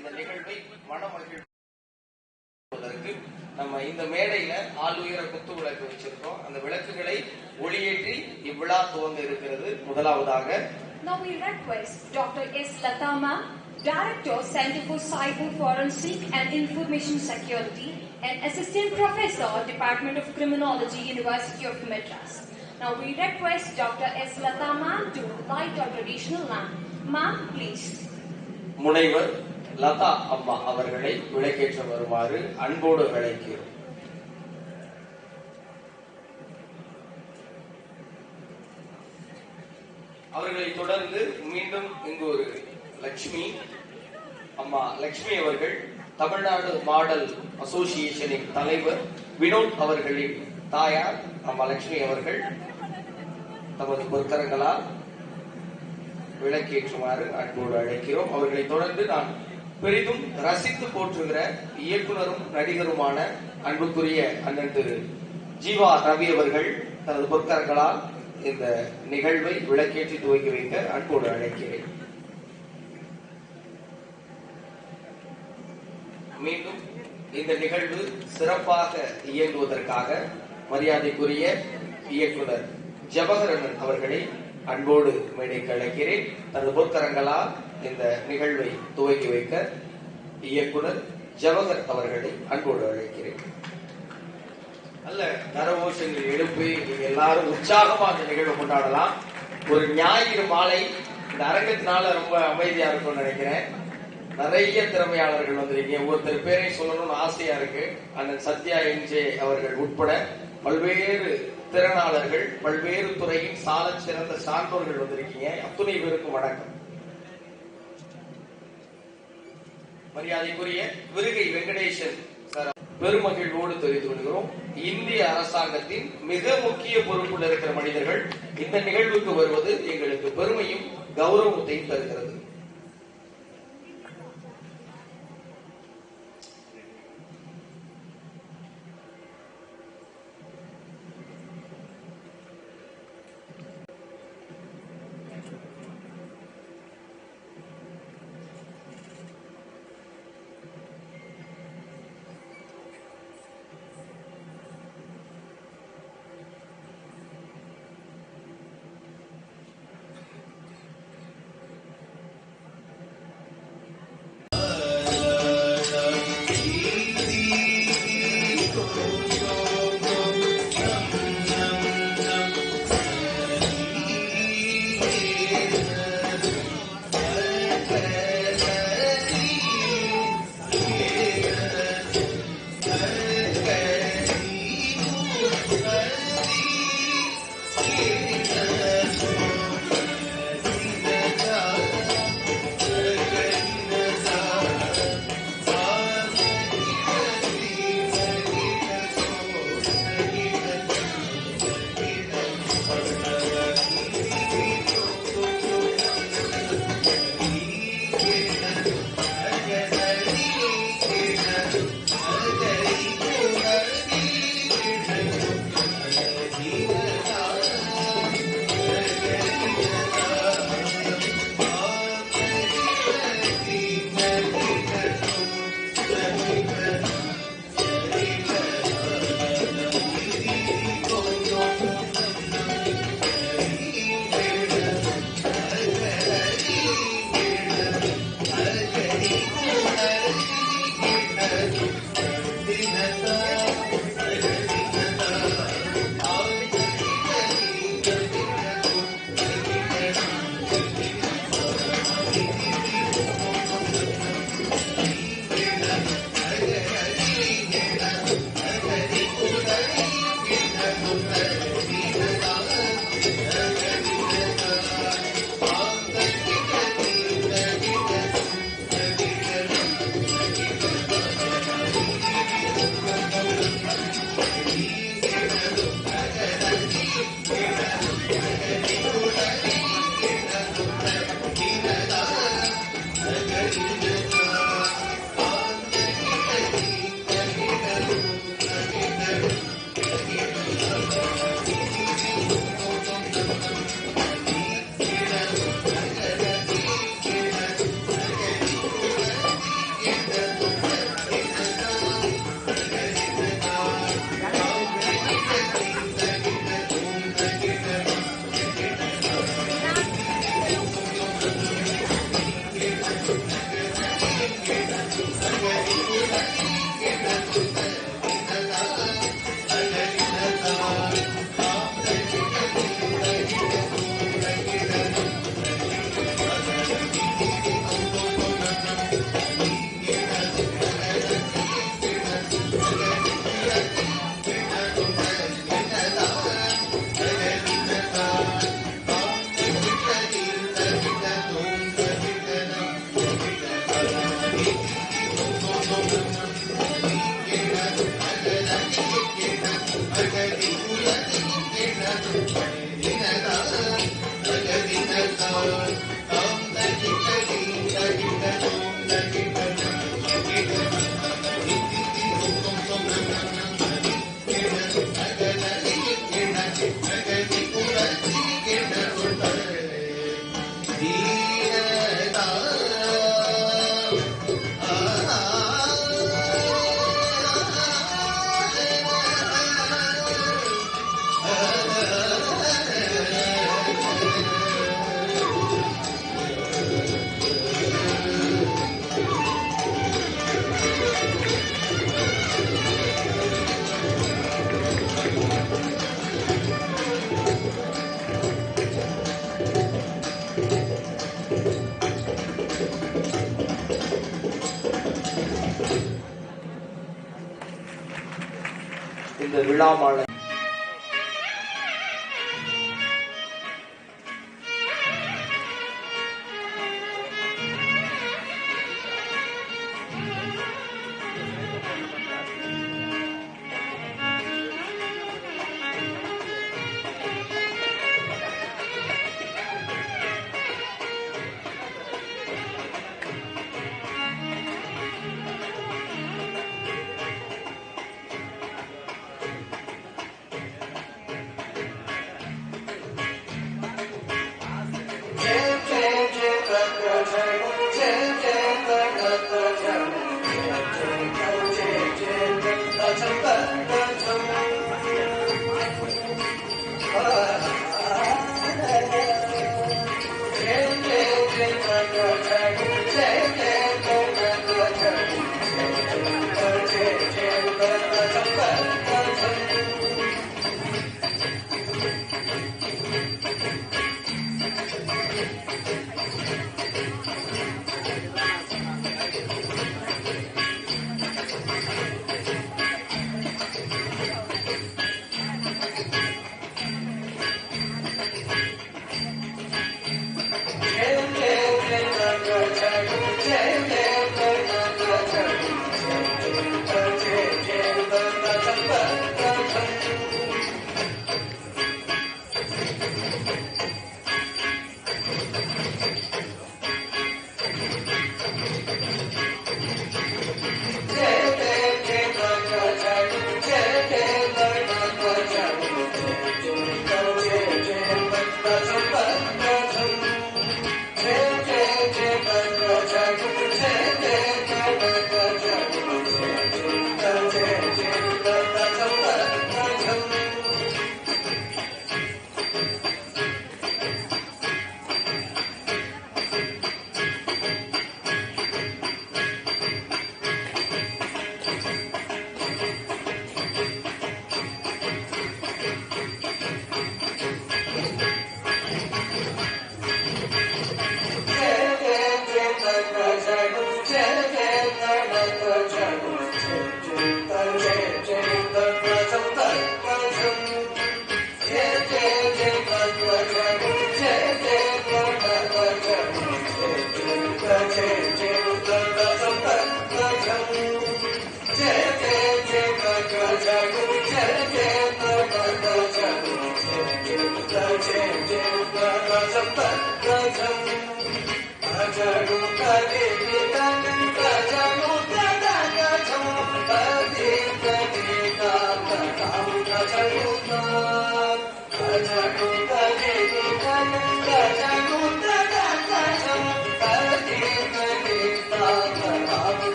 இந்த நிகழ்வை மனமகிழ்வதற்கு நம்ம இந்த மேடையில ஆளுயர குத்து விளக்கு வச்சிருக்கோம். அந்த விளக்குகளை ஒளியேற்றி இவ்விழா துவங்க இருக்கிறது. முதலாவதாக Now we request Dr. S. Lata Ma'am, Director, Center for Cyber Forensic and Information Security and Assistant Professor, Department of Criminology, University of Madras. Now we request Dr. S. Lata Ma'am to light our traditional lamp. Ma'am, please. முனைவர் லதா அம்மா அவர்களை விளக்கேற்ற வருமாறு அன்போடு அழைக்கிறோம். அவர்களை தொடர்ந்து மீண்டும் இங்கு ஒரு லட்சுமி அம்மா லட்சுமி அவர்கள் தமிழ்நாடு மாடல் அசோசியேஷனின் தலைவர் வினோத் அவர்களின் தாயார் அம்மா லட்சுமி அவர்கள் தமது பொற்கரங்களால் விளக்கேற்றுமாறு அன்போடு அழைக்கிறோம். அவர்களை தொடர்ந்து நான் பெரிதும் ரசித்து போற்றுகிற இயக்குனரும் நடிகருமான அன்புக்குரிய அண்ணன் திரு ஜீவா ரவி அவர்கள் தனது பொற்கரங்களால் இந்த நிகழ்வை விளக்கேற்றி துவக்கி வைக்க அன்போடு அழைக்கிறேன். மீண்டும் இந்த நிகழ்வு சிறப்பாக இயங்குவதற்காக மரியாதைக்குரிய இயக்குனர் ஜவஹரன் அவர்களை அன்போடு மேடைக்கு அழைக்கிறேன். தனது பொற்கரங்களால் இந்த நிகழ்வை துவக்கி வைக்க இயக்குனர் ஜவஹர் அவர்களை அன்போடு அழைக்கிறேன். நல்ல கரகோஷங்கள் எழுப்பி நீங்க எல்லாரும் உற்சாகமா அந்த நிகழ்வை கொண்டாடலாம். ஒரு ஞாயிறு மாலை இந்த அரங்கத்தினால ரொம்ப அமைதியா இருக்கும்னு நினைக்கிறேன். நிறைய திறமையாளர்கள் வந்திருக்கீங்க. ஒருத்தர் பேரை சொல்லணும்னு ஆசையா இருக்கு. அண்ணன் சத்யா என்ஜே அவர்கள் உட்பட பல்வேறு திறனாளர்கள், பல்வேறு துறையின் சால சிறந்த சான்றோர்கள் வந்திருக்கீங்க. அத்துணை பேருக்கும் வணக்கம். மரியாதைக்குரிய விருகை வெங்கடேசன் சார் பெருமகிழ்வோடு தெரிவித்து கொள்கிறோம். இந்திய அரசாங்கத்தின் மிக முக்கிய பொறுப்பில் இருக்கிற மனிதர்கள் இந்த நிகழ்வுக்கு வருவது எங்களுக்கு பெருமையும் கௌரவத்தையும் தருகிறது. இந்த விழா மாலை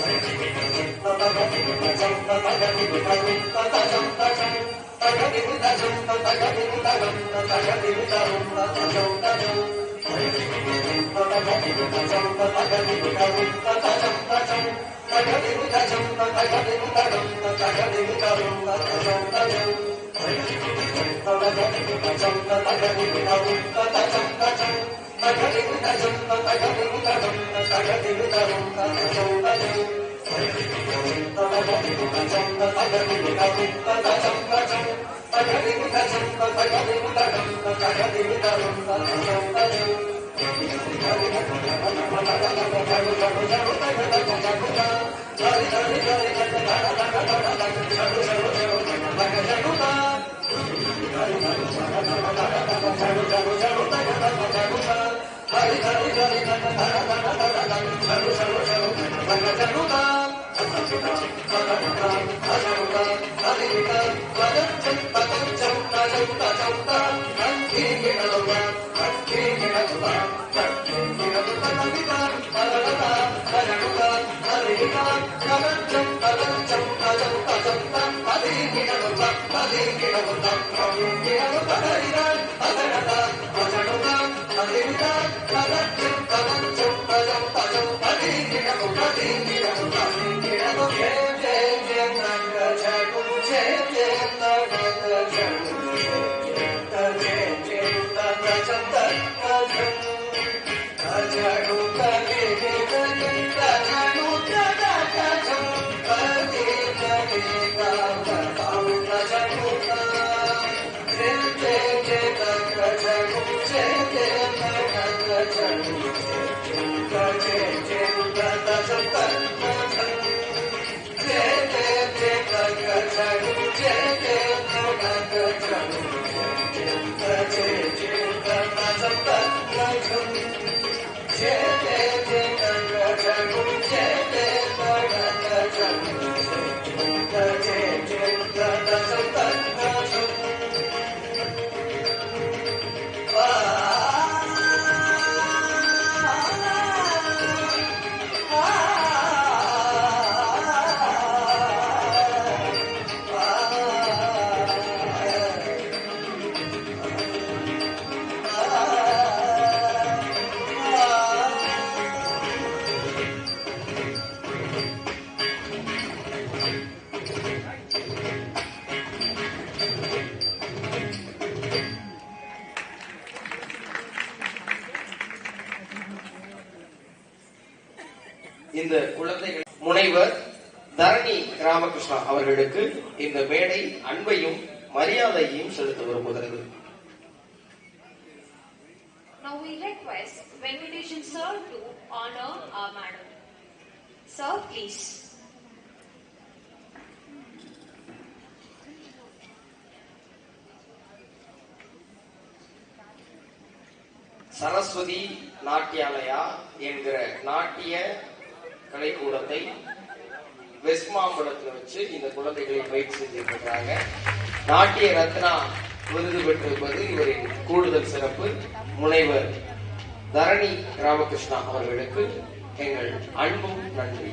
Thank you. இந்த குழந்தைகள் முனைவர் தரணி ராமகிருஷ்ணா அவர்களுக்கு இந்த மேடை அன்பையும் மரியாதையையும் செலுத்த விரும்புகிறது. Now we request Venkatesan sir to honor our madam. Sir, please. Saraswati Natyalaya என்கிற நாட்டிய கலைக்கூடத்தை வெஸ்ட் மாம்பலத்தில் வச்சு இந்த குழந்தைகளை பயிற்சி செஞ்சுட்டு இருக்காங்க. நாட்டிய ரத்னா விருது பெற்றிருப்பது இவரின் கூடுதல் சிறப்பு. முனைவர் தரணி ராமகிருஷ்ணா அவர்களுக்கு எங்கள் அன்பும் நன்றி.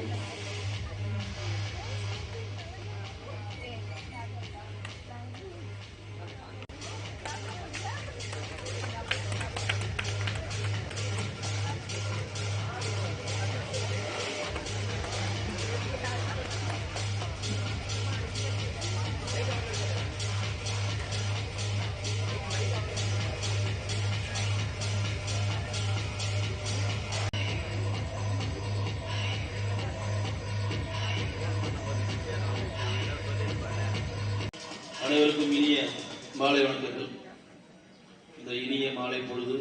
அனைவருக்கும் இனிய மாலை வணக்கங்கள். இந்த இனிய மாலை பொழுது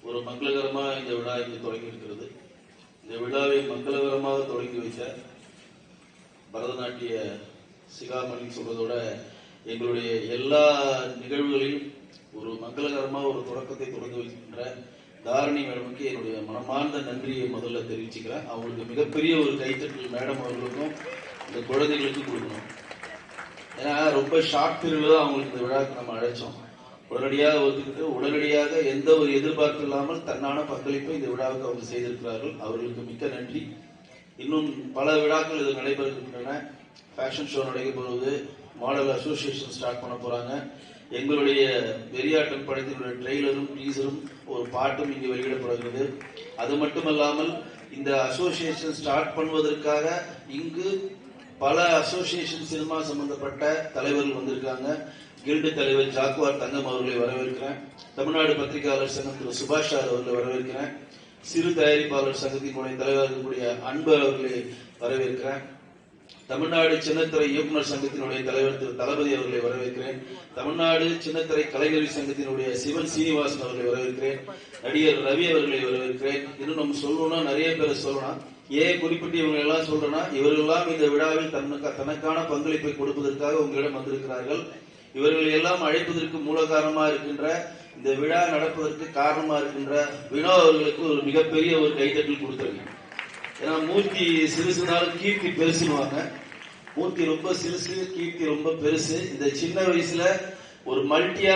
ஒரு மங்களகரமாக இந்த விழா இங்கு தொடங்கி இருக்கிறது. இந்த விழாவை மங்களகரமாக தொடங்கி வைத்த பரதநாட்டிய சிகாமணி சொல்வதோட எங்களுடைய எல்லா நிகழ்வுகளிலும் ஒரு மங்களகரமாக ஒரு தொடக்கத்தை தொடங்கி வைக்கின்ற தாரணி மேடமுக்கு என்னுடைய மனமார்ந்த நன்றியை முதல்ல தெரிவிச்சுக்கிறேன். அவங்களுக்கு மிகப்பெரிய ஒரு கைத்தட்டல் மேடம் அவர்களுக்கும் இந்த குழந்தைகளுக்கும் கொடுக்கணும். ஏன்னா ரொம்ப ஷார்ட் பீரியட்ல தான் அவங்களுக்கு இந்த விழாவுக்கு நம்ம அழைச்சோம். உடனடியாக ஒத்துக்கிட்டு உடனடியாக எந்த ஒரு எதிர்பார்ப்பு இல்லாமல் தன்னான பங்களிப்பை இந்த விழாவுக்கு அவங்க செய்திருக்கிறார்கள். அவர்களுக்கு மிக்க நன்றி. இன்னும் பல விழாக்கள் இது நடைபெறுகின்றன. ஃபேஷன் ஷோ நடைபெறுவது, மாடல் அசோசியேஷன் ஸ்டார்ட் பண்ண போறாங்க. எங்களுடைய வெறியாட்டம் படத்தினுடைய ட்ரெய்லரும் டீசரும் ஒரு பாட்டும் இங்கு வெளியிடப்படுகிறது. அது மட்டுமல்லாமல் இந்த அசோசியேஷன் ஸ்டார்ட் பண்ணுவதற்காக இங்கு பல அசோசியேஷன் சினிமா சம்பந்தப்பட்ட தலைவர்கள் வந்திருக்காங்க. கில்டு தலைவர் ஜாக்குவார் தங்கம் அவர்களை வரவேற்கிறேன். தமிழ்நாடு பத்திரிகையாளர் சங்கம் திரு சுபாஷ் சார் அவர்களை வரவேற்கிறேன். சிறு தயாரிப்பாளர் சங்கத்தினுடைய தலைவர் இருக்கக்கூடிய அன்பு அவர்களை வரவேற்கிறேன். தமிழ்நாடு சின்னத்திரை இயக்குநர் சங்கத்தினுடைய தலைவர் திரு தளபதி அவர்களை வரவேற்கிறேன். தமிழ்நாடு சின்னத்திரை கலைஞர் சங்கத்தினுடைய சிவன் சீனிவாசன் அவர்களை வரவேற்கிறேன். நடிகர் ரவி அவர்களை வரவேற்கிறேன். இன்னும் நம்ம சொல்லணும்னா நிறைய பேரை சொல்லலாம். ஏன் குறிப்பிட்டு இவங்க எல்லாம் சொல்றேன்னா, இவர்களெல்லாம் இந்த விழாவில் தனக்கான பங்களிப்பை கொடுப்பதற்காக உங்களிடம் வந்திருக்கிறார்கள். இவர்களை எல்லாம் அழைப்பதற்கு மூல காரணமா இருக்கின்ற, இந்த விழா நடப்பதற்கு காரணமா இருக்கின்ற வினோ அவர்களுக்கு ஒரு மிகப்பெரிய ஒரு கைத்தட்டல் கொடுத்துருங்க. ஏன்னா மூர்த்தி சிறுசுனாலும் கீர்த்தி பெருசுன்னுவாங்க. மூர்த்தி ரொம்ப சிறுசு, கீர்த்தி ரொம்ப பெருசு. இந்த சின்ன வயசுல ஒரு மல்டியா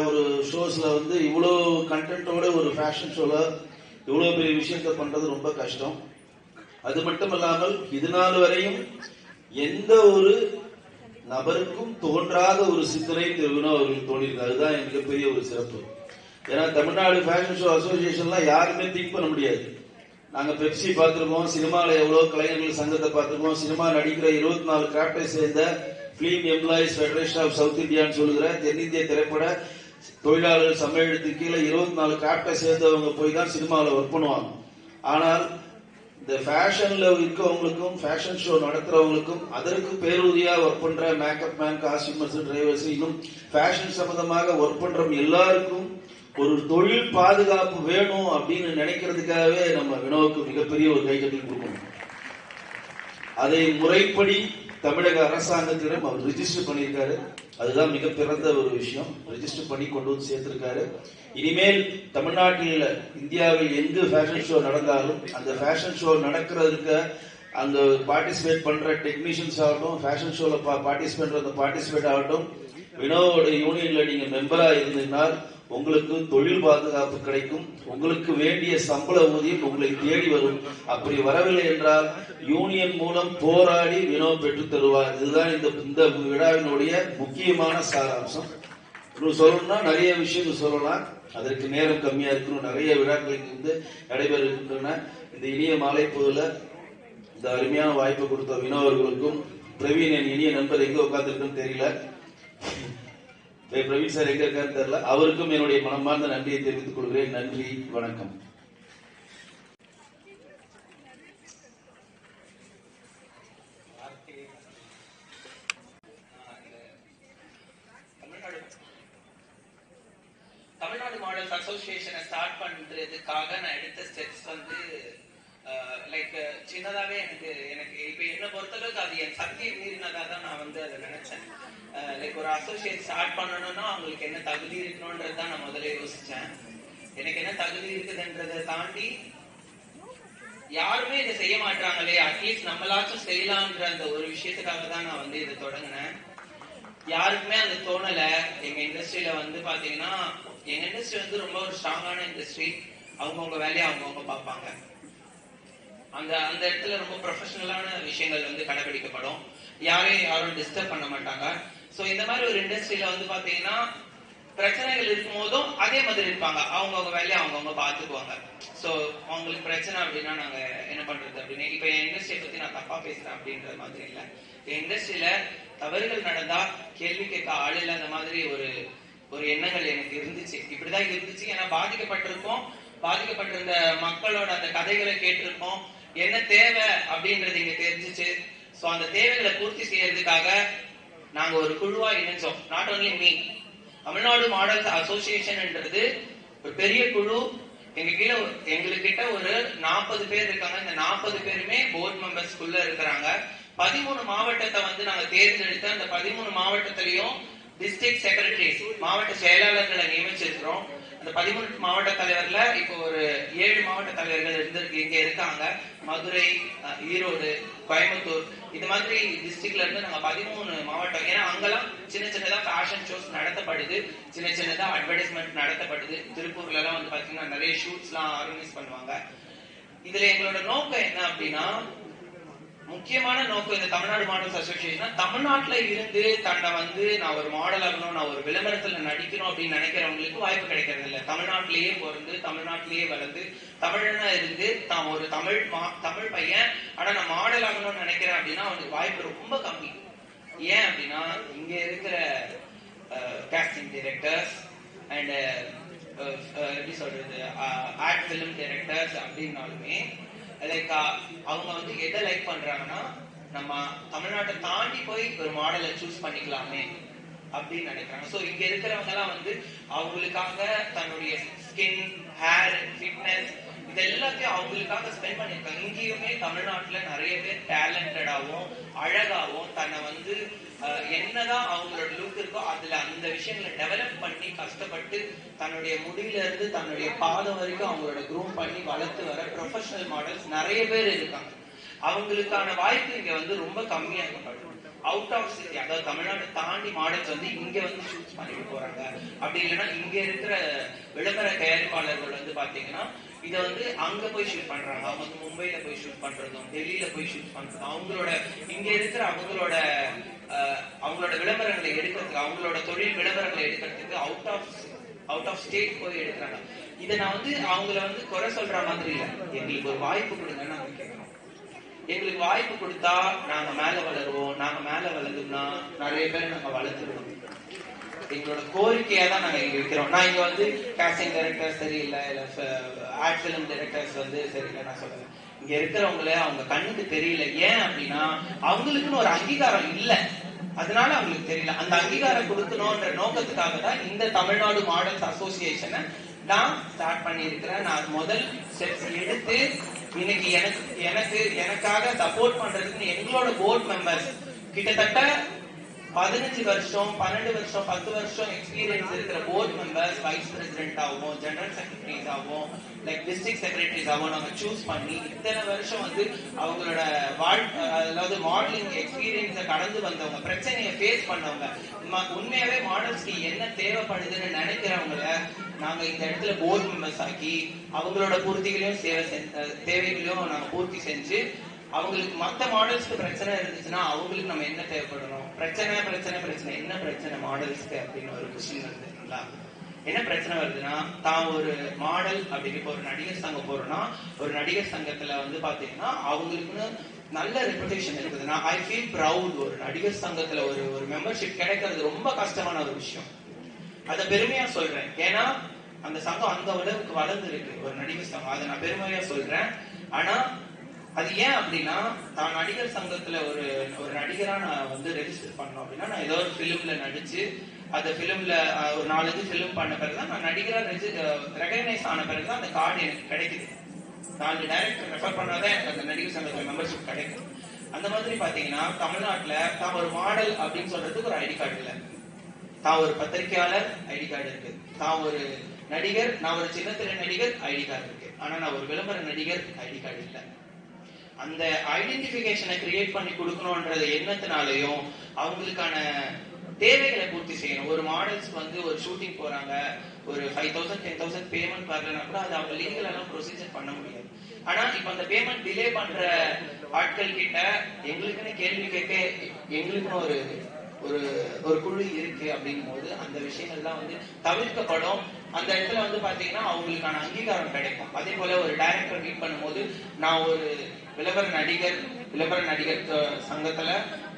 ஒரு ஷோஸ்ல வந்து இவ்வளவு கண்டென்ட்டோட ஒரு ஃபேஷன் ஷோல இவ்வளவு பெரிய விஷயத்த பண்றது ரொம்ப கஷ்டம். அது மட்டுமல்லாமல் இது நாள் வரையும் எந்த ஒரு நபருக்கும் தோன்றாத ஒரு சிந்தனை வினோ அவர்களுக்கு தோன்றிருக்கு. அதுதான் மிகப்பெரிய ஒரு சிறப்பு. ஏன்னா தமிழ்நாடு ஃபேஷன் ஷோ அசோசியேஷன்லாம் யாருமே திங்க் பண்ண முடியாது. நாங்க பெப்சி பார்த்திருக்கோம், சினிமாவில் எவ்வளவு கலைஞர்கள் சங்கத்தை பார்த்திருக்கோம், சினிமா நடிக்கிற 24 கிராப்டை சேர்ந்த film employees federation of south இந்தியான்னு சொல்லுகிற தென்னிந்திய திரைப்பட தொழிலாளர்கள் சம்மேளனத்துக்கு கீழே 24 கிராப்டை சேர்ந்தவங்க போய் தான் சினிமாவில் ஒர்க் பண்ணுவாங்க. ஆனால் இந்த ஃபேஷன்ல இருக்கவங்களுக்கும் ஃபேஷன் ஷோ நடத்துறவங்களுக்கும் அதற்கு பேருதியா ஒர்க் பண்ற மேக்கப் மேன், காஸ்டியூமர்ஸ், டிரைவர்ஸ், இன்னும் ஃபேஷன் சம்பந்தமாக ஒர்க் பண்ற எல்லாருக்கும் ஒரு தொழில் பாதுகாப்பு வேணும் அப்படின்னு நினைக்கிறதுக்காகவே நம்ம வினோவுக்கு மிகப்பெரிய ஒரு கைத்தட்டல் கொடுக்கணும். அதை முறைப்படி தமிழக அரசாங்கத்திடம் அவர் ரிஜிஸ்டர் பண்ணியிருக்காரு. அதுதான் மிக பிறந்த ஒரு விஷயம். ரிஜிஸ்டர் பண்ணி கொண்டு வந்து சேர்த்திருக்காரு. இனிமேல் தமிழ்நாட்டில், இந்தியாவில் எங்கு ஃபேஷன் ஷோ நடந்தாலும் அந்த ஃபேஷன் ஷோ நடக்கிறதுக்கு அங்க பார்ட்டிசிபேட் பண்ற டெக்னீஷியன்ஸ் ஆகட்டும், ஃபேஷன் ஷோல பார்ட்டிசிபேட் ஆகட்டும், வினோவோட யூனியன்ல நீங்க மெம்பரா இருந்தீங்கன்னா உங்களுக்கு தொழில் பாதுகாப்பு கிடைக்கும். உங்களுக்கு வேண்டிய சம்பள ஊதியம் உங்களை தேடி வரும். அப்படி வரவில்லை என்றால் யூனியன் மூலம் போராடி வினோ பெற்று தருவார். இதுதான் இந்த விழாவினுடைய முக்கியமான சாராம்சம். சொல்லணும்னா நிறைய விஷயங்கள் சொல்லலாம், அதற்கு நேரம் கம்மியா இருக்கணும். நிறைய விழாக்களுக்கு வந்து நடைபெறுகின்றன. இந்த இனிய மாலை பொழுதுல இந்த அருமையான வாய்ப்பை கொடுத்த வினோ அவர்களுக்கும், பிரவீன் என் இனிய நண்பர் எங்க உட்கார்ந்துருக்குன்னு தெரியல, பிரவீன் சார் எங்க இருக்காரு தெரியல, அவருக்கும் என்னுடைய மனமார்ந்த நன்றியை தெரிவித்துக் கொள்கிறேன். நன்றி, வணக்கம். தமிழ்நாடு மாடல்ஸ் அசோசியேஷனை ஸ்டார்ட் பண்றதுக்காக நான் எடுத்த ஸ்டெப்ஸ் வந்து லைக் சின்னதாவே எனக்கு இப்ப என்ன பொறுத்தளவுக்கு அது என் சக்தியை மீறினதா தான் நான் வந்து அதை நினைச்சேன். லைக் ஒரு அசோசியேட் ஸ்டார்ட் பண்ணணும்னா அவங்களுக்கு என்ன தகுதி இருக்கணும்ன்றது தான் நான் முதல்ல யோசிச்சேன். எனக்கு என்ன தகுதி இருக்குதுன்றதை தாண்டி யாருமே இதை செய்ய மாட்டாங்களே, அட்லீஸ்ட் நம்மளாச்சும் செய்யலாம்ன்ற அந்த ஒரு விஷயத்துக்காக தான் நான் வந்து இதை தொடங்கினேன். யாருக்குமே அது தோணல. எங்க இண்டஸ்ட்ரியில வந்து பாத்தீங்கன்னா, எங்க இண்டஸ்ட்ரி வந்து ரொம்ப ஒரு ஸ்ட்ராங்கான இண்டஸ்ட்ரி. அவங்கவுங்க வேலையை அவங்கவுங்க பார்ப்பாங்க. அந்த இடத்துல ரொம்ப ப்ரொஃபஷனலான விஷயங்கள் வந்து கடைபிடிக்கப்படும். யாரும் டிஸ்டர்ப் பண்ண மாட்டாங்க. சோ இந்த மாதிரி ஒரு இண்டஸ்ட்ரியில வந்து பாத்தீங்கன்னா பிரச்சனைகள் இருக்கும் போதும் அதே மாதிரி இருப்பாங்க. அவங்கவுங்க வேலையை அவங்கவுங்க பாத்துக்குவாங்க. சோ அவங்களுக்கு பிரச்சனை அப்படின்னா நாங்க என்ன பண்றது அப்படின்னு, இப்ப என் இண்டஸ்ட்ரியை பத்தி நான் தப்பா பேசுறேன் அப்படின்ற மாதிரி இல்ல. என் இண்டஸ்ட்ரியில தவறுகள் நடந்தா கேள்வி கேட்க ஆள் இல்லாத மாதிரி ஒரு எண்ணங்கள் எனக்கு இருந்துச்சு. இப்படிதான் இருந்துச்சு. ஏன்னா பாதிக்கப்பட்டிருந்த மக்களோட அந்த கதைகளை கேட்டிருக்கோம். என்ன தேவை அப்படின்றது இங்க தெரிஞ்சிச்சு. சோ அந்த தேவைகளை பூர்த்தி செய்யறதுக்காக நாங்க ஒரு குழுவா இணைஞ்சோம். Not only me, Tamil Nadu models அசோசியேஷன்ன்றது ஒரு பெரிய குழு. எங்ககிட்ட ஒரு 40 பேர் இருக்காங்க. இந்த 40 பேருமே போர்டு மெம்பர்ஸ்குள்ள இருக்கிறாங்க. 13 மாவட்டத்தை வந்து நாங்க தேர்ந்தெடுத்து அந்த 13 மாவட்டத்திலையும் டிஸ்ட்ரிக்ட் செக்ரட்டரிஸ், மாவட்ட செயலாளர்களை நியமிச்சிருக்கிறோம். அந்த 13 மாவட்ட தலைவர்ல இப்போ ஒரு 7 மாவட்ட தலைவர்கள் இங்க இருக்காங்க. மதுரை, ஈரோடு, கோயம்புத்தூர், இது மாதிரி டிஸ்ட்ரிக்ட்ல இருந்து நாங்க 13 மாவட்டம். ஏன்னா அங்கெல்லாம் சின்ன சின்னதா ஃபேஷன் ஷோஸ் நடத்தப்படுது, சின்ன சின்னதா அட்வர்டைஸ்மெண்ட் நடத்தப்படுது. திருப்பூர்ல எல்லாம் வந்து பாத்தீங்கன்னா நிறைய ஷூட்ஸ் எல்லாம் ஆர்கனைஸ் பண்ணுவாங்க. இதுல எங்களோட நோக்கம் என்ன அப்படின்னா, முக்கியமான நோக்கம் இந்த தமிழ்நாடு மாடல்ஸ் அசோசியேஷன் தமிழ்நாட்டுல இருந்து தன்னை வந்து நான் ஒரு மாடல் ஆகணும், நான் ஒரு விளம்பரத்துல நடிக்கணும் அப்படின்னு நினைக்கிறவங்களுக்கு வாய்ப்பு கிடைக்கிறது இல்ல. தமிழ்நாட்டிலேயே பிறந்து தமிழ்நாட்டிலேயே வளர்ந்து தமிழனா இருந்து தான் ஒரு தமிழ் பையன் ஆனா நான் மாடல் ஆகணும்னு நினைக்கிறேன் அப்படின்னா அவனுக்கு வாய்ப்பு ரொம்ப கம்மி. ஏன் அப்படின்னா இங்க இருக்கிற casting directors and எப்படி சொல்றது ஆர்ட் ஃபிலிம் டைரக்டர்ஸ் அப்படின்னாலுமே லைக் அவங்க வந்து எதை லைக் பண்றாங்கன்னா நம்ம தமிழ்நாட்டை தாண்டி போய் ஒரு மாடலை சூஸ் பண்ணிக்கலாமே அப்படின்னு நினைக்கிறாங்க. சோ இங்க இருக்கிறவங்க எல்லாம் வந்து அவங்களுக்காக தன்னுடைய ஸ்கின், ஹேர், ஃபிட்னஸ் இது எல்லாத்தையும் அவங்களுக்காக ஸ்பெண்ட் பண்ணிருக்காங்க. இங்கேயுமே தமிழ்நாட்டுல நிறைய பேர் டேலண்டடாவும் அழகாவும் தன்னை வந்து என்னதான் அவங்களோட லுக் இருக்கோ அதுல அந்த விஷயங்களை டெவலப் பண்ணி கஷ்டப்பட்டு தன்னுடைய முடியில இருந்து தன்னுடைய பாதம் வரைக்கும் அவங்களோட க்ரூம் பண்ணி வளர்த்து வர ப்ரொஃபஷனல் மாடல்ஸ் நிறைய பேர் இருக்காங்க. அவங்களுக்கான வாய்ப்பு இங்க வந்து ரொம்ப கம்மியா இருக்கப்படும். அவுட் ஆஃப் சிட்டி, அதாவது தமிழ்நாட்டை தாண்டி மாடல்ஸ் வந்து இங்க வந்து ஷூட் பண்ணிட்டு போறாங்க. அப்படி இல்லைன்னா இங்க இருக்கிற விளம்பர தயாரிப்பாளர்கள் வந்து பாத்தீங்கன்னா இதை வந்து அங்க போய் ஷூட் பண்றாங்க. அவங்க வந்து மும்பைல போய் ஷூட் பண்றதும் டெல்லியில போய் ஷூட் பண்றதும் அவங்களோட இங்க இருக்கிற அவங்களோட விளம்பரங்களை எடுக்கிறதுக்கு, அவங்களோட தொழில் விளம்பரங்களை எடுக்கிறதுக்கு அவுட் ஆஃப் ஸ்டேட் போய் எடுக்கிறாங்க. இதை நான் வந்து அவங்கள வந்து குறை சொல்ற மாதிரி இல்லை. எங்களுக்கு ஒரு வாய்ப்பு கொடுங்கன்னு நாங்க கேட்கிறோம். எங்களுக்கு வாய்ப்பு கொடுத்தா நாங்க மேல வளருவோம். நாங்க மேல வளர்ந்தோம்னா நிறைய பேர் நாங்க வளர்த்துருவோம். எங்களோட கோரிக்கையா தான் நாங்க இங்க இருக்கிறோம். நான் இங்க வந்து காஸ்டிங் டைரக்டர் சரியில்லை, இல்ல ஆர்ட் பிலிம் டைரக்டர்ஸ் வந்து சரியில்லை நான் சொல்றேன். இங்க இருக்கிறவங்கள அவங்க கண்ணுக்கு தெரியல. ஏன் அப்படின்னா அவங்களுக்குன்னு ஒரு அங்கீகாரம் இல்லை, அதனால அவங்களுக்கு தெரியல. அந்த அங்கீகாரம் கொடுக்கணும்ன்ற நோக்கத்துக்காக தான் இந்த தமிழ்நாடு மாடல்ஸ் அசோசியேஷனை நான் ஸ்டார்ட் பண்ணியிருக்கிறேன். நான் முதல் ஸ்டெப்ஸ் எடுத்து இன்னைக்கு எனக்காக சப்போர்ட் பண்றதுக்கு எங்களோட போர்ட் மெம்பர்ஸ் கிட்டத்தட்ட 15 வருஷம் 12 வருஷம் 10 வருஷம் எக்ஸ்பீரியன்ஸ் இருக்கிற போர்ட் மெம்பர்ஸ், வைஸ் பிரசிடென்ட் ஆகும், ஜெனரல் செக்ரட்டரிஸ் ஆகும், லைக் டிஸ்ட்ரிக்ட் செக்ரட்டரிஸ் ஆகும் நாங்க சூஸ் பண்ணி இத்தனை வருஷம் வந்து அவங்களோட அதாவது மாடலிங் எக்ஸ்பீரியன்ஸை கடந்து வந்தவங்க, பிரச்சனையை ஃபேஸ் பண்ணவங்க, உண்மையாவே மாடல்ஸ்க்கு என்ன தேவைப்படுதுன்னு நினைக்கிறவங்கள நாங்க இந்த இடத்துல போர்ட் மெம்பர்ஸ் ஆக்கி அவங்களோட பூர்த்திகளையும் தேவைகளையும் நாங்க பூர்த்தி செஞ்சு அவங்களுக்கு மத்த மாடல்ஸ்க்கு பிரச்சனை இருந்துச்சுன்னா அவங்களுக்கு நம்ம என்ன தேவைப்படணும், பிரச்சனை என்ன பிரச்சனை மாடல்ஸ்க்கு அப்படின்னு ஒரு கொஸ்டின் வருதுங்களா? என்ன பிரச்சனை வருதுன்னா, தான் ஒரு மாடல் அப்படின்னு ஒரு நடிகர் சங்கம் போறோம்னா ஒரு நடிகர் சங்கத்துல வந்து பாத்தீங்கன்னா அவங்களுக்குன்னு நல்ல ரெப்புடேஷன் இருக்குதுன்னா ஐ ஃபீல் ப்ரவுட். ஒரு நடிகர் சங்கத்துல ஒரு மெம்பர்ஷிப் கிடைக்கிறது ரொம்ப கஷ்டமான ஒரு விஷயம். அதை பெருமையா சொல்றேன். ஏன்னா அந்த சங்கம் அந்த அளவுக்கு வளர்ந்து இருக்கு ஒரு நடிகர் சங்கம், அதை நான் பெருமையா சொல்றேன். ஆனா அது ஏன் அப்படின்னா நான் நடிகர் சங்கத்துல ஒரு நடிகரா நான் வந்து ரெஜிஸ்டர் பண்ணோம் அப்படின்னா நான் ஏதோ ஒரு பிலிம்ல நடிச்சு அந்த பிலிம்ல ஒரு 4 பிலிம் பண்ண பிறகுதான் நான் நடிகரா ரெகனைஸ் ஆன பிறகுதான் அந்த கார்டு எனக்கு கிடைக்குது. 4 டைரக்டர் ரெஃபர் பண்ணாதான் எனக்கு அந்த நடிகர் சங்கத்துல மெம்பர்ஷிப் கிடைக்கும். அந்த மாதிரி பாத்தீங்கன்னா தமிழ்நாட்டுல தான் ஒரு மாடல் அப்படின்னு சொல்றதுக்கு ஒரு ஐடி கார்டு இல்ல, தான் ஒரு பத்திரிகையாளர் ஐடி கார்டு இருக்கு, தான் ஒரு நடிகர், நான் ஒரு சின்னத்திரை நடிகர் ஐடி கார்டு இருக்கு. ஆனா நான் ஒரு விளம்பர நடிகர் ஐடி கார்டு இல்லை. அந்த ஐடென்டிபிகேஷனை கிரியேட் பண்ணி கொடுக்கணும்ன்றது எண்ணத்தினாலையும் அவங்களுக்கான தேவைகளை பூர்த்தி செய்யணும். ஒரு மாடல்ஸ் வந்து ஒரு ஷூட்டிங் போறாங்க, ஒரு 5,000 10,000 பேமெண்ட் வரலன்னா கூட அது அவங்க லீகலான ப்ரொசீஜர் பண்ண முடியாது. ஆனா இப்ப அந்த பேமெண்ட் டிலே பண்ற ஆட்கள் கிட்ட எங்களுக்குன்னு கேள்வி கேட்க எங்களுக்குன்னு ஒரு குழு இருக்கு அப்படிங்கும் போது அந்த விஷயங்கள்லாம் வந்து தவிர்க்கப்படும். அந்த இடத்துல வந்து பாத்தீங்கன்னா அவங்களுக்கான அங்கீகாரம் கிடைக்கும். அதே போல ஒரு டைரக்டர் மீட் பண்ணும்போது நான் ஒரு விளம்பர நடிகர் சங்கத்துல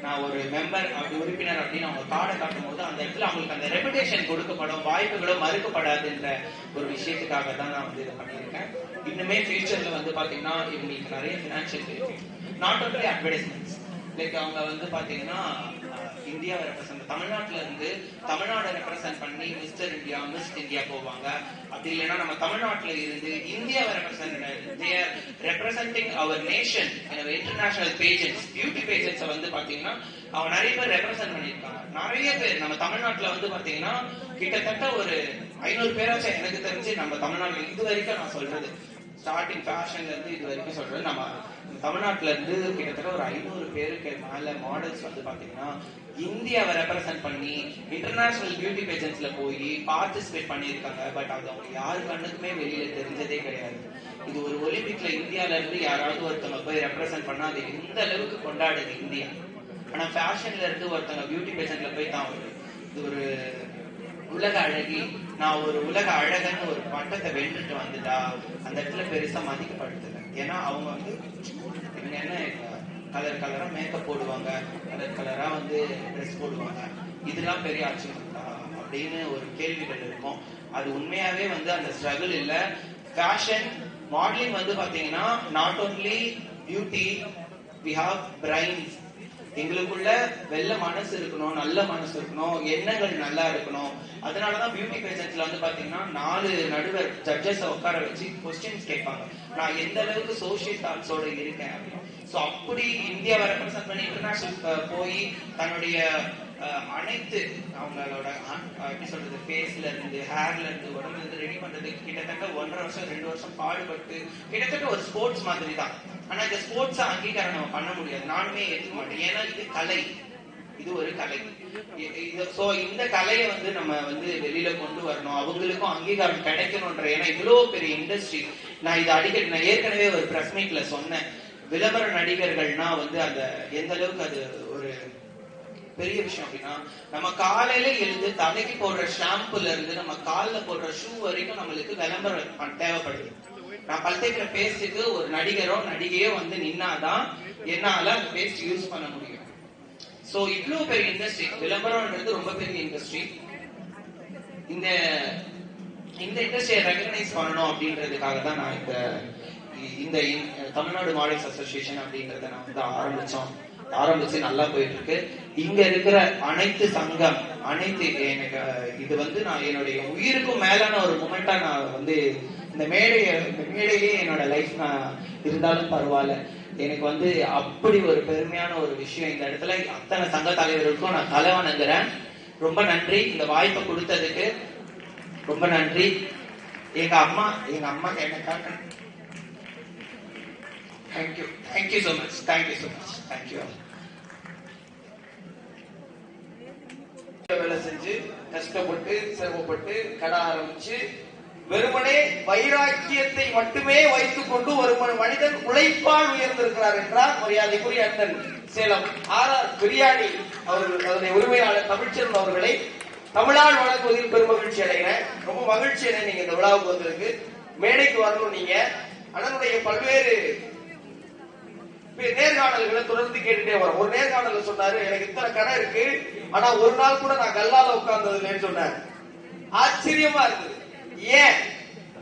நான் ஒரு மெம்பர் அப்படி உறுப்பினர் அப்படின்னு அவங்க கார்டை காட்டும் போது அந்த இடத்துல அவங்களுக்கு அந்த ரெப்புடேஷன் கொடுக்கப்படும், வாய்ப்புகளும் மறுக்கப்படாதுன்ற ஒரு விஷயத்துக்காக தான் நான் வந்து இதை பண்ணியிருக்கேன். இன்னுமே ஃபியூச்சர்ல வந்து பாத்தீங்கன்னா இவங்களுக்கு நிறைய பினான்சியல் இருக்கு. நாட் ஒன்லி அட்வர்டைஸ்மெண்ட்ஸ், லைக் அவங்க வந்து பாத்தீங்கன்னா இந்தியாவை ரெப்ரசென்ட் தமிழ்நாட்டுல இருந்து தமிழ்நாடு ரெப்ரசென்ட் பண்ணி மிஸ்டர் இந்தியா மிஸ் இந்தியா போவாங்க. அப்படி இல்லைன்னா நம்ம தமிழ்நாட்டுல இருந்து இந்தியாவை representing our nation international pageants, beauty pageants வந்து பாத்தீங்கன்னா அவங்க நிறைய பேர் ரெப்ரசென்ட் பண்ணிருக்காங்க. நிறைய பேர் நம்ம தமிழ்நாட்டுல வந்து பாத்தீங்கன்னா கிட்டத்தட்ட ஒரு 500 பேராச்சும் எனக்கு தெரிஞ்சு நம்ம தமிழ்நாட்டுல இது வரைக்கும் நான் சொல்றது ஸ்டார்டிங் ஃபேஷன்ல இருந்து இது வரைக்கும் சொல்றது நம்ம தமிழ்நாட்டுல இருந்து கிட்டத்தட்ட ஒரு 500 பேருக்கு மேல மாடல்ஸ் வந்து பாத்தீங்கன்னா இந்தியாவை ரெப்ரசென்ட் பண்ணி இன்டர்நேஷனல் பியூட்டி பேஜன்ஸ்ல போய் பார்ட்டிசிபேட் பண்ணியிருக்காங்க. பட் அது அவங்க யாரு கண்ணுக்குமே வெளியில தெரிஞ்சதே கிடையாது. இது ஒரு ஒலிம்பிக்ல இந்தியால இருந்து யாராவது ஒருத்தவங்க போய் ரெப்ரசென்ட் பண்ணா அது எந்த அளவுக்கு கொண்டாடுது இந்தியா. ஆனா ஃபேஷன்ல இருந்து ஒருத்தவங்க பியூட்டி பேஷன்ல போய் தான் இது ஒரு உலக அழகி, நான் ஒரு உலக அழகன்னு ஒரு பட்டத்தை வென்றுட்டு வந்துட்டா அந்த இடத்துல பெருசா மதிக்கப்படுத்துங்க. ஏன்னா அவங்க வந்து இவங்க என்ன கலர் கலரா மேக்கப் போடுவாங்க, கலர் கலரா வந்து ட்ரெஸ் போடுவாங்க, இதெல்லாம் பெரிய அச்சீவ்மெண்டா அப்படின்னு ஒரு கேள்விகள் இருக்கும். அது உண்மையாவே வந்து அந்த ஸ்ட்ரகிள் இல்ல. ஃபேஷன் மாடலிங் வந்து பாத்தீங்கன்னா not only beauty, we have brains. எங்களுக்குள்ள வெள்ள மனசு இருக்கணும், நல்ல மனசு இருக்கணும், எண்ணங்கள் நல்லா இருக்கணும். அதனாலதான் பியூட்டி பேஷன்ஸ்ல வந்து பாத்தீங்கன்னா 4 நடுவர் ஜட்ஜஸ் உட்கார வச்சு கொஸ்டின்ஸ் கேட்பாங்க, நான் எந்த அளவுக்கு சோசியல் தாட்ஸோட இருக்கேன் அப்படின்னு. சோ அப்படி இந்தியாவை ரெப்ரசென்ட் பண்ணி இன்டர்நேஷனல் போய் தன்னுடைய அனைத்து அவங்களோட எப்படி சொல்றது ஃபேஸ்ல இருந்து ஹேர்ல இருந்து உடம்புல இருந்து ரெடி பண்றதுக்கு கிட்டத்தட்ட 1.5 வருஷம் 2 வருஷம் பாடுபட்டு கிட்டத்தட்ட ஒரு ஸ்போர்ட்ஸ் மாதிரி தான். ஆனா இந்த ஸ்போர்ட்ஸ் அங்கீகாரம் நம்ம பண்ண முடியாது, நானுமே ஏத்துக்க மாட்டேன். ஏன்னா இது கலை, இது ஒரு கலை. சோ இந்த கலையை வந்து நம்ம வந்து வெளியில கொண்டு வரணும், அவங்களுக்கும் அங்கீகாரம் கிடைக்கணும்ன்ற. ஏன்னா இவ்வளவு பெரிய இண்டஸ்ட்ரி. நான் இது அடிக்கடி நான் ஏற்கனவே ஒரு பிரஸ் மீட்ல சொன்னேன், விளம்பர நடிகர்கள்னா வந்து அந்த எந்த அளவுக்கு அது ஒரு பெரிய விஷயம் அப்படின்னா, நம்ம காலையில எழுந்து தலைக்கு போடுற ஷாம்புல இருந்து நம்ம கால்ல போடுற ஷூ வரைக்கும் நம்மளுக்கு விளம்பரம் தேவைப்படுது. நான் பல் தேய்க்கிற பேஸ்டுக்கு ஒரு நடிகரோ நடிகையோ வந்து நின்னாதான் என்னால அந்த பேஸ்ட் யூஸ் பண்ண முடியும். சோ இவ்வளவு பெரிய இண்டஸ்ட்ரி, விளம்பரம்ன்றது ரொம்ப பெரிய இண்டஸ்ட்ரி. இந்த இண்டஸ்ட்ரியை ரெகக்னைஸ் பண்ணணும் அப்படின்றதுக்காக தான் நான் இந்த தமிழ்நாடு மாடல்ஸ் அசோசியேஷன் அப்படின்றத நான் வந்து ஆரம்பிச்சு நல்லா போயிட்டு இருக்கு. இங்க இருக்கிற அனைத்து சங்கம், அனைத்து எனக்கு இது வந்து நான் என்னுடைய உயிருக்கும் மேலான ஒரு மொமெண்டா நான் வந்து இந்த மேடையிலேயே என்னோட லைஃப் நான் இருந்தாலும் பரவாயில்ல. எனக்கு வந்து அப்படி ஒரு பெருமையான ஒரு விஷயம். இந்த இடத்துல அத்தனை சங்க தலைவர்களுக்கும் நான் தலை வணங்குறேன். ரொம்ப நன்றி, இந்த வாய்ப்பை கொடுத்ததுக்கு ரொம்ப நன்றி. எங்க அம்மா எனக்காக தேங்க்யூ so much. தேங்க்யூ. வேலை செஞ்சு கஷ்டப்பட்டு சிரமப்பட்டு கடை ஆரம்பிச்சு வெறுமனே வைராக்கியத்தை மட்டுமே வைத்துக் கொண்டு ஒரு மனிதன் உழைப்பால் உயர்ந்திருக்கிறார் என்றார் மரியாதைக்குரிய அண்ணன் சேலம் RR பிரியாணி அவர்கள், அதனுடைய உரிமையாளர் தமிழ்ச்செல்வன் அவர்களை தமிழால் வழங்குவதில் பெரும் மகிழ்ச்சி அடைகிறேன். ரொம்ப மகிழ்ச்சி அடை நீங்க இந்த விழாவுக்கு வந்திருக்கு. மேடைக்கு வரணும். நீங்க அண்ணனுடைய பல்வேறு நேர்காணல்களை தொடர்ந்து கேட்டுட்டே வரோம். ஒரு நேர்காணல சொன்னாரு, எனக்கு இத்தனை கடை இருக்கு, ஆனா ஒரு நாள் கூட நான் கல்லால உட்கார்ந்தது இல்லைன்னு சொன்னார். ஆச்சரியமா இருந்தது. ஏன்?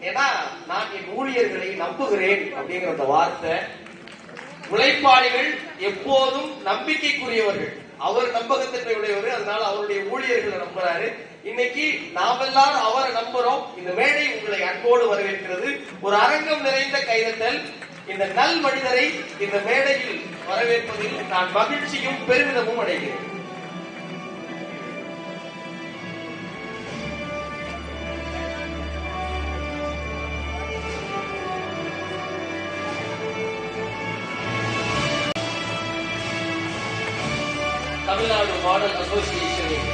ஏன்னா நான் என் ஊழியர்களை நம்புகிறேன் அப்படிங்கிற அந்த வார்த்தை. உழைப்பாளிகள் எப்போதும் நம்பிக்கைக்குரியவர்கள். அவர் நம்பகத்தன்மை உடையவர், அதனால அவருடைய ஊழியர்களை நம்புறாரு. இன்னைக்கு நாம் எல்லாரும் அவரை நம்புறோம். இந்த மேடை உங்களை அன்போடு வரவேற்கிறது. ஒரு அரங்கம் நிறைந்த கைதட்டல். இந்த நல் மனிதரை இந்த மேடையில் வரவேற்பதில் நான் மகிழ்ச்சியும் பெருமிதமும் அடைகிறேன். தமிழ்நாடு மாடல் அசோசியேஷனின்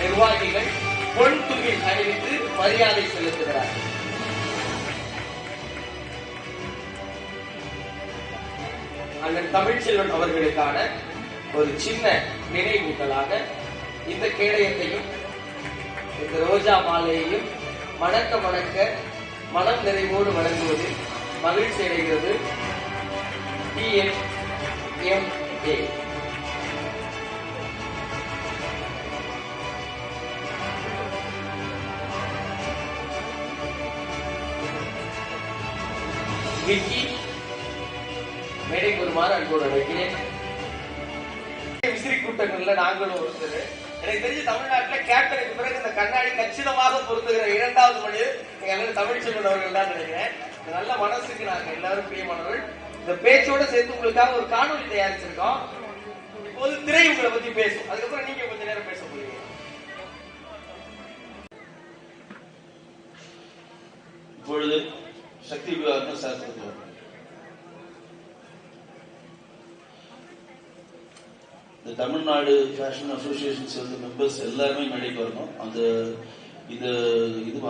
நிர்வாகிகள் பொன் துகில் அணிவித்து மரியாதை செலுத்துகிறார்கள். அண்ணன் தமிழ்ச்செல்வன் அவர்களுக்கான ஒரு சின்ன நினைவூட்டலாக இந்த கேடயத்தையும் இந்த ரோஜா மாலையையும் மணக்க மனம் நிறைவோடு வழங்குவது மகிழ்ச்சி அடைகிறது. TMMA. விக்கி மேடைக்கு வருமாறு அன்போடு அழைக்கிறேன். விசிறி கூட்டங்கள்ல நாங்களும் ஒருத்தர். எனக்கு தெரிஞ்சு தமிழ்நாட்டில் கேப்டனுக்கு பிறகு இந்த கண்ணாடி கச்சிதமாக பொருந்துகிற 2வது மனிதர் தமிழ்ச்செல்வன் அவர்கள் தான் நினைக்கிறேன். நல்ல மனசுக்கு நாங்க எல்லாரும் பிரியமானவர்கள். இந்த பேச்சோட சேர்த்து உங்களுக்காக ஒரு காணொலி தயாரிச்சிருக்கோம். இப்போது திரை உங்களை பத்தி பேசும், அதுக்கப்புறம் நீங்க கொஞ்ச நேரம் பேச போறீங்க. இப்பொழுது சக்தி விவாதம் சாஸ்திரம் இந்த தமிழ்நாடு ஃபேஷன் அசோசியேஷன் சேர்ந்த மெம்பர்ஸ் எல்லாருமே மேடைக்கு வரணும். அந்த இது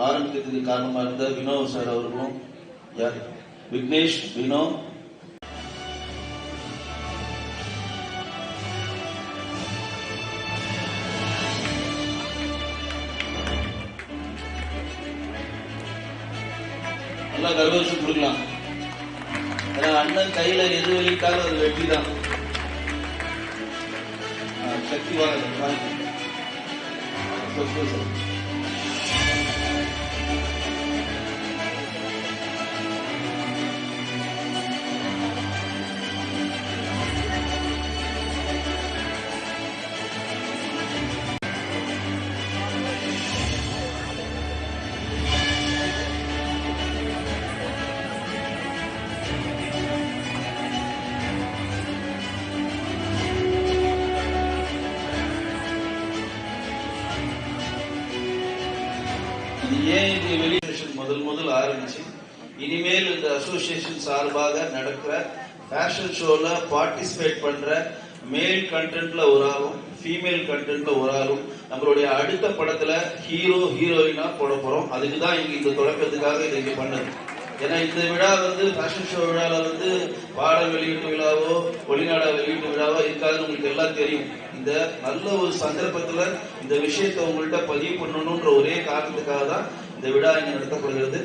ஆரம்பிக்கிறதுக்கு காரணமா இருந்த வினோத் சார் அவர்களும் விக்னேஷ், வினோ, நல்லா கர்வசம் கொடுக்கலாம். ஏன்னா அண்ணன் கையில எது வெளியிட்டாலும் அது வெற்றி தான். சக்தி வாங்க. ஏன் இந்த வெளியேஷன் முதல் ஆரம்பிச்சு இனிமேல் இந்த அசோசியேஷன் சார்பாக நடக்கிற ஃபேஷன் ஷோல பார்ட்டிசிபேட் பண்ற மேல் கண்டென்ட்ல ஒரு ஆளும் ஃபீமேல் கண்டென்ட்ல ஒரு ஆளும் நம்மளுடைய அடுத்த படத்துல ஹீரோ ஹீரோயினா போட போறோம். அதுக்குதான் இங்க இந்த தொடக்கத்துக்காக இதை இங்க பண்ணது. ஏன்னா இந்த விழா ஃபேஷன் ஷோ விழால பாடல் வெளியீட்டு விழாவோ ஒளிநாடா வெளியீட்டு விழாவோ இருக்காதுன்னு உங்களுக்கு எல்லாம் தெரியும். இந்த நல்ல ஒரு சந்தர்ப்பத்துல இந்த விஷயத்தை உங்கள்கிட்ட பதிவு பண்ணணும்ன்ற ஒரே காரணத்துக்காக தான் இந்த விழா இங்க நடத்தப்படுகிறது.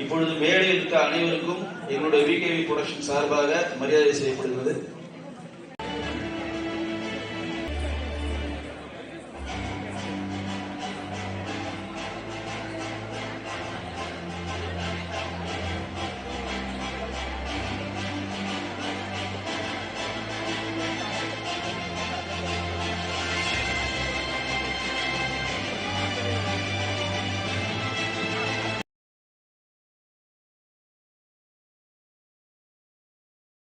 இப்பொழுது மேடையில் இருக்க அனைவருக்கும் எங்களுடைய விகேவி புரொடக்ஷன் சார்பாக மரியாதை செய்யப்படுகிறது.